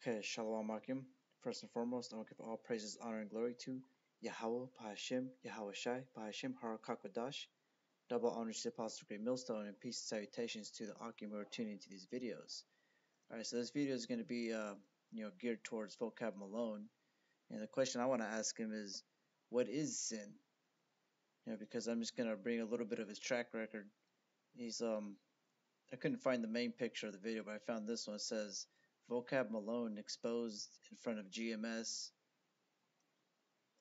Okay, Shalom Akim. First and foremost, I want to give all praises, honor, and glory to Yahweh, Bahashim, Yahweh Shai, Bahashim, Harakakwadash. Double honors to the Apostle Great Millstone, and peace and salutations to the Akim who are tuning into these videos. Alright, so this video is going to be geared towards Vocab Malone. And the question I want to ask him is, what is sin? Because I'm just going to bring a little bit of his track record. I couldn't find the main picture of the video, but I found this one. It says, Vocab Malone exposed in front of GMS.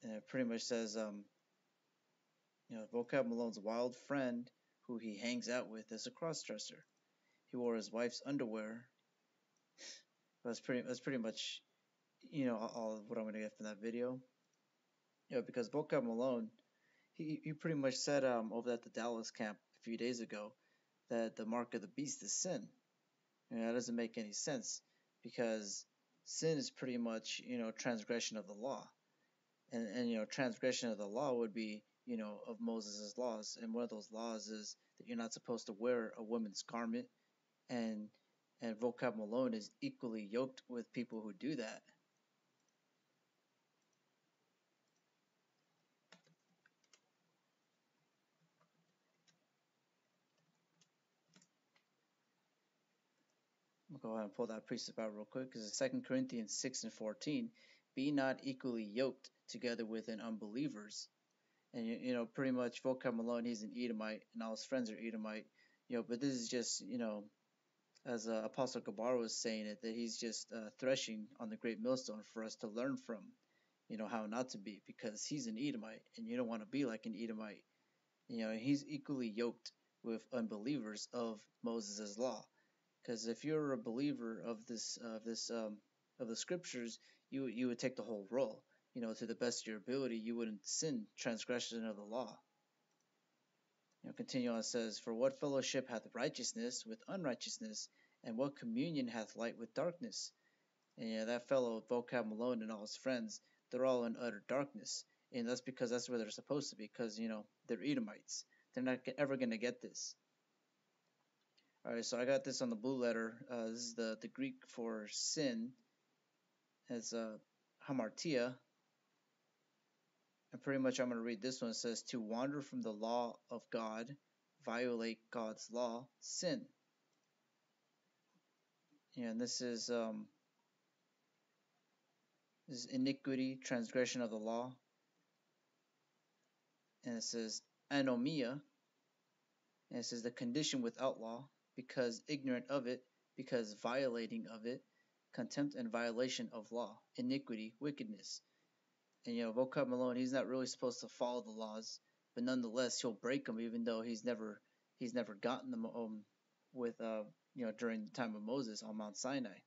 And it pretty much says, Vocab Malone's wild friend who he hangs out with is a crossdresser. He wore his wife's underwear. That's pretty much, all of what I'm going to get from that video. Because Vocab Malone, he pretty much said over at the Dallas camp a few days ago that the mark of the beast is sin. That doesn't make any sense, because sin is pretty much, transgression of the law. And transgression of the law would be, of Moses' laws. And one of those laws is that you're not supposed to wear a woman's garment. And Vocab Malone is equally yoked with people who do that. I'll go ahead and pull that precept out real quick, because it's 2 Corinthians 6:14. Be not equally yoked together with unbelievers. And pretty much Vocab Malone, he's an Edomite, and all his friends are Edomite. But this is just, as Apostle Gabar was saying it, that he's just threshing on the great millstone for us to learn from, how not to be, because he's an Edomite, and you don't want to be like an Edomite. He's equally yoked with unbelievers of Moses' law. Because if you're a believer of of the scriptures, you would take the whole roll. To the best of your ability, you wouldn't sin transgression of the law. Continue on, it says, for what fellowship hath righteousness with unrighteousness, and what communion hath light with darkness? And that fellow Vocab Malone and all his friends, they're all in utter darkness. And that's because that's where they're supposed to be, because, they're Edomites. They're not ever going to get this. Alright, so I got this on the blue letter. This is the Greek for sin. It's hamartia. And pretty much I'm going to read this one. It says, to wander from the law of God, violate God's law, sin. And this is iniquity, transgression of the law. And it says anomia. And it says the condition without law, because ignorant of it, because violating of it, contempt and violation of law, iniquity, wickedness. And Vocab Malone, he's not really supposed to follow the laws, but nonetheless he'll break them, even though he's never gotten them with during the time of Moses on Mount Sinai.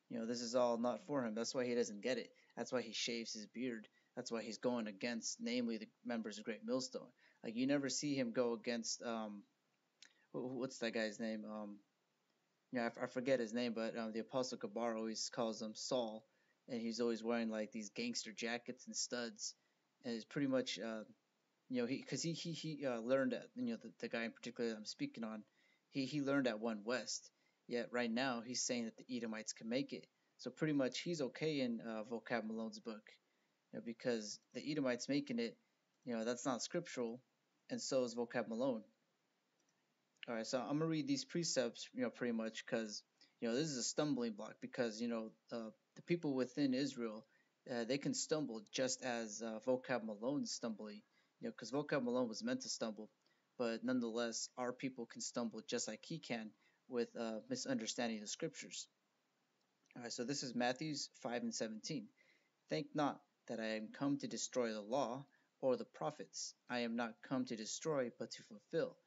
This is all not for him. That's why he doesn't get it. That's why he shaves his beard. That's why he's going against, namely, the members of Great Millstone. Like, you never see him go against what's that guy's name? I forget his name, but the Apostle Gabar always calls him Saul, and he's always wearing like these gangster jackets and studs, and it's pretty much because he learned at the guy in particular that I'm speaking on, he learned at One West. Yet right now he's saying that the Edomites can make it. So pretty much he's okay in Vocab Malone's book, because the Edomites making it, that's not scriptural, and so is Vocab Malone. Alright, so I'm going to read these precepts, pretty much, because, this is a stumbling block, because, the people within Israel, they can stumble just as Vocab Malone's stumbling, because Vocab Malone was meant to stumble, but nonetheless, our people can stumble just like he can with misunderstanding the scriptures. Alright, so this is Matthew 5:17. Think not that I am come to destroy the law or the prophets. I am not come to destroy, but to fulfill.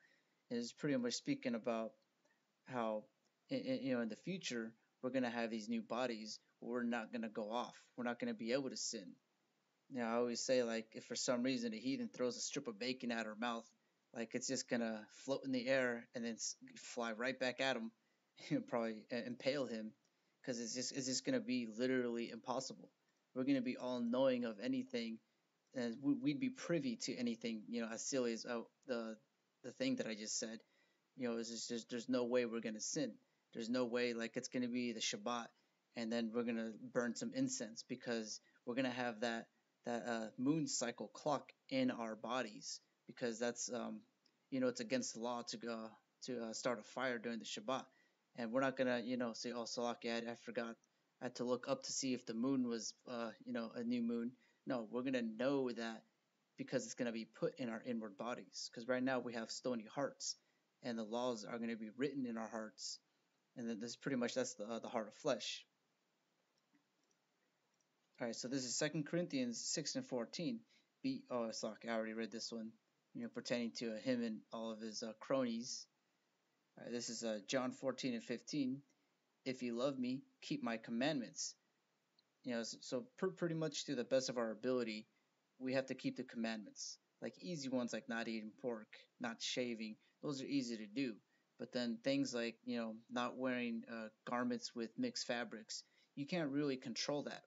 And it's pretty much speaking about how, in the future, we're going to have these new bodies where we're not going to go off. We're not going to be able to sin. I always say, like, if for some reason a heathen throws a strip of bacon at her mouth, like, it's just going to float in the air and then fly right back at him and probably impale him, because it's just going to be literally impossible. We're going to be all knowing of anything, and we'd be privy to anything, as silly as the thing that I just said. It's just there's no way we're going to sin. There's no way, like, it's going to be the Shabbat, and then we're gonna burn some incense because we're gonna have that moon cycle clock in our bodies because that's it's against the law to start a fire during the Shabbat, and we're not gonna say, oh, Salaki, I forgot, I had to look up to see if the moon was a new moon. No, we're gonna know that because it's gonna be put in our inward bodies. Because right now we have stony hearts, and the laws are gonna be written in our hearts, and then this pretty much that's the heart of flesh. All right, so this is 2 Corinthians 6:14. Sorry, I already read this one. Pertaining to him and all of his cronies. All right, this is John 14:15. If you love me, keep my commandments. So pretty much to the best of our ability, we have to keep the commandments. Like easy ones, like not eating pork, not shaving. Those are easy to do. But then things like not wearing garments with mixed fabrics, you can't really control that.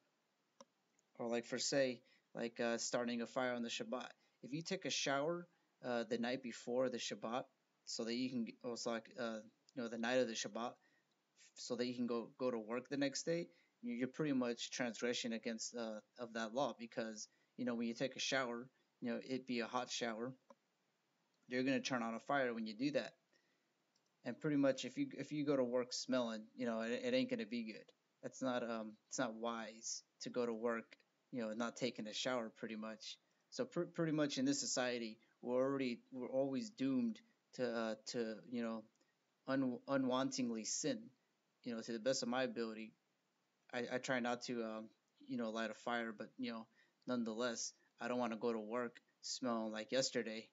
Or like for say, like starting a fire on the Shabbat. If you take a shower the night before the Shabbat, so that you can, also like the night of the Shabbat, so that you can go to work the next day, you're pretty much transgression against of that law because when you take a shower, it be a hot shower, you're gonna turn on a fire when you do that, and pretty much if you go to work smelling, it ain't gonna be good. That's not it's not wise to go to work, not taking a shower pretty much. So pretty much in this society, we're always doomed to unwantingly sin. To the best of my ability, I try not to light a fire, but nonetheless, I don't want to go to work smelling like yesterday.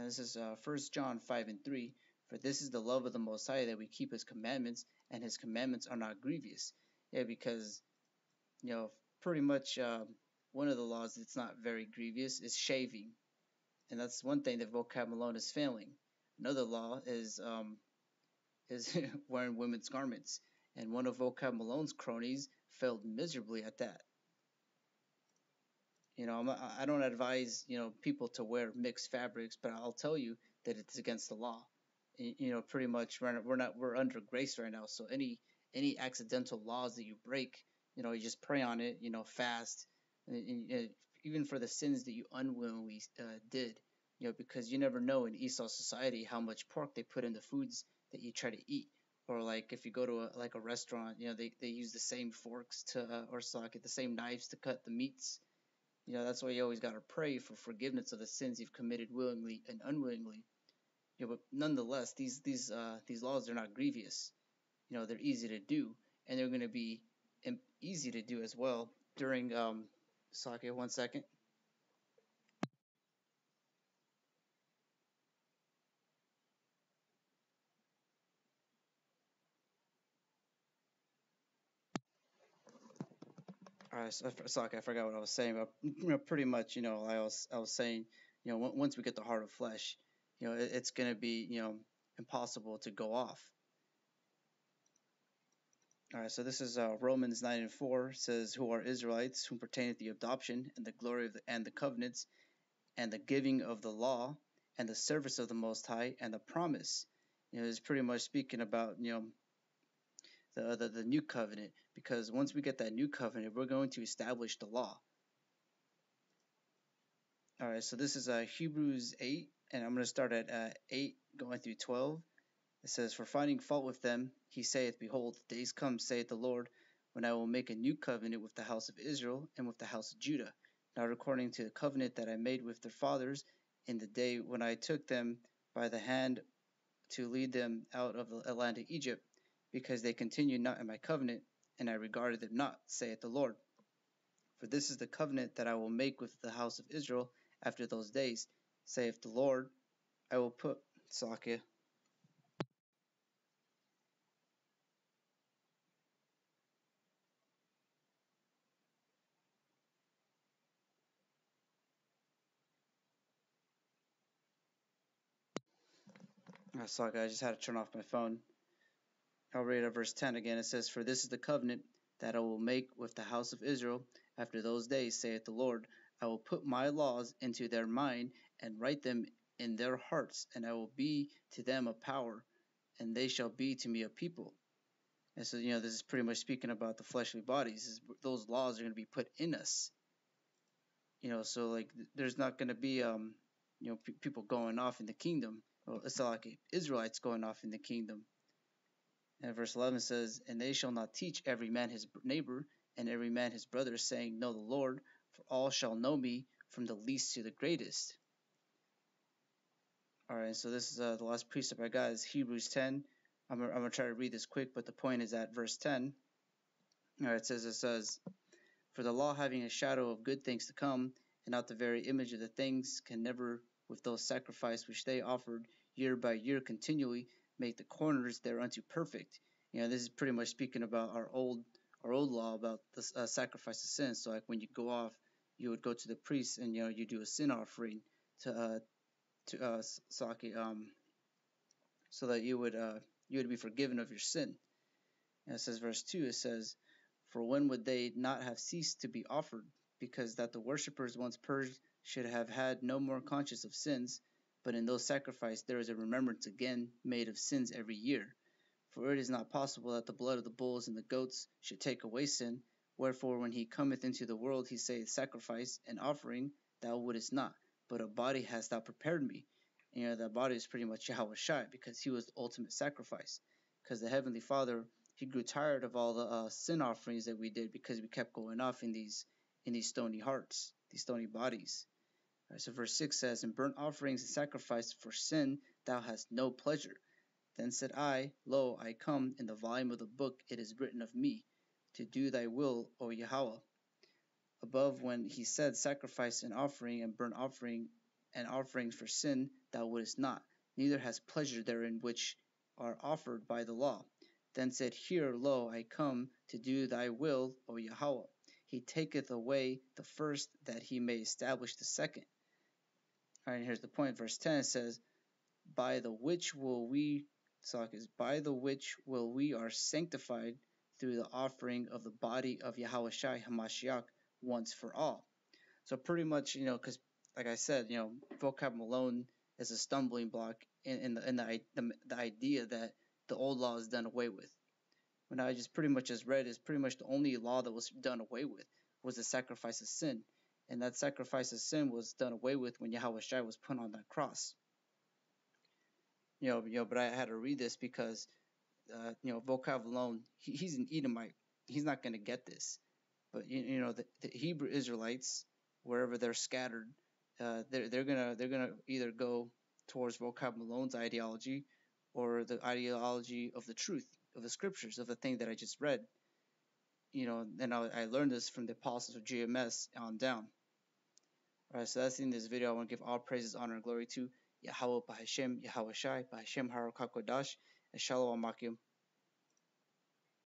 This is 1 John 5:3. For this is the love of the Most High, that we keep His commandments, and His commandments are not grievous. Yeah, because pretty much one of the laws that's not very grievous is shaving, and that's one thing that Vocab Malone is failing. Another law is wearing women's garments, and one of Vocab Malone's cronies failed miserably at that. I don't advise people to wear mixed fabrics, but I'll tell you that it's against the law. Pretty much we're under grace right now, so any accidental laws that you break, you just pray on it, fast, and even for the sins that you unwillingly did, because you never know in Esau society how much pork they put in the foods that you try to eat. Or like if you go to a restaurant, they use the same forks to or socket the same knives to cut the meats. That's why you always gotta pray for forgiveness of the sins you've committed willingly and unwillingly. But nonetheless, these laws are not grievous. They're easy to do, and they're gonna be easy to do as well during socket. 1 second. All right, socket. I forgot what I was saying, but pretty much, I was saying, once we get the heart of flesh, it's gonna be, impossible to go off. All right, so this is Romans 9:4 says, "Who are Israelites, whom pertaineth the adoption and the glory of and the covenants and the giving of the law and the service of the Most High and the promise." It's pretty much speaking about the new covenant, because once we get that new covenant, we're going to establish the law. All right, so this is Hebrews 8, and I'm going to start at 8 going through 12. It says, "For finding fault with them, he saith, Behold, the days come, saith the Lord, when I will make a new covenant with the house of Israel and with the house of Judah, not according to the covenant that I made with their fathers in the day when I took them by the hand to lead them out of the land of Egypt, because they continued not in my covenant, and I regarded them not, saith the Lord. For this is the covenant that I will make with the house of Israel after those days, saith the Lord. I will put Salakia. Salakia, I just had to turn off my phone. I'll read at verse 10 again. It says, "For this is the covenant that I will make with the house of Israel after those days, saith the Lord. I will put my laws into their mind and write them in their hearts, and I will be to them a power, and they shall be to me a people. And so, this is pretty much speaking about the fleshly bodies. Those laws are going to be put in us. So like there's not going to be people going off in the kingdom. Well, it's not like Israelites going off in the kingdom. And verse 11 says, "And they shall not teach every man his neighbor and every man his brother, saying, Know the Lord, for all shall know me, from the least to the greatest." All right, so this is the last precept I got is Hebrews 10. I'm gonna try to read this quick, but the point is at verse 10. All right, it says, "For the law, having a shadow of good things to come, and not the very image of the things, can never, with those sacrifices which they offered year by year continually, make the corners thereunto perfect." This is pretty much speaking about our old law about the sacrifice of sin. So like when you go off, you would go to the priest and you do a sin offering to so that you would be forgiven of your sin. And it says verse 2, it says, "For when would they not have ceased to be offered, because that the worshippers once purged should have had no more conscience of sins, but in those sacrifices there is a remembrance again made of sins every year. For it is not possible that the blood of the bulls and the goats should take away sin. Wherefore when he cometh into the world he saith, Sacrifice and offering thou wouldest not, but a body hast thou prepared me." And that body is pretty much Yahweh Shai, because he was the ultimate sacrifice. Because the Heavenly Father, he grew tired of all the sin offerings that we did, because we kept going off in these stony hearts, these stony bodies. Right, so verse 6 says, "In burnt offerings and sacrifice for sin thou hast no pleasure. Then said I, Lo, I come, in the volume of the book it is written of me, to do thy will, O Yahweh." Above, when he said, "Sacrifice and offering and burnt offering and offerings for sin thou wouldest not, neither hast pleasure therein which are offered by the law." Then said, "Here, lo, I come, to do thy will, O Yahweh. He taketh away the first, that he may establish the second." All right, here's the point. Verse 10 says, "By the which will we are sanctified through the offering of the body of Yahweh Shai HaMashiach once for all." So pretty much, because like I said, Vocab Malone is a stumbling block in the idea that the old law is done away with. When I just pretty much just read is pretty much the only law that was done away with was the sacrifice of sin, and that sacrifice of sin was done away with when Yahweh Shai was put on that cross. But I had to read this because, Vocab Malone, he's an Edomite. He's not going to get this. But the Hebrew Israelites, wherever they're scattered, they're gonna either go towards Vocab Malone's ideology, or the ideology of the truth of the scriptures, of the thing that I just read. And I learned this from the apostles of GMS on down. All right, so that's in this video. I want to give all praises, honor, and glory to Yahweh B'Hashem, Yahweh Shai, B'Hashem Harokakodash, and Shalom Amakim.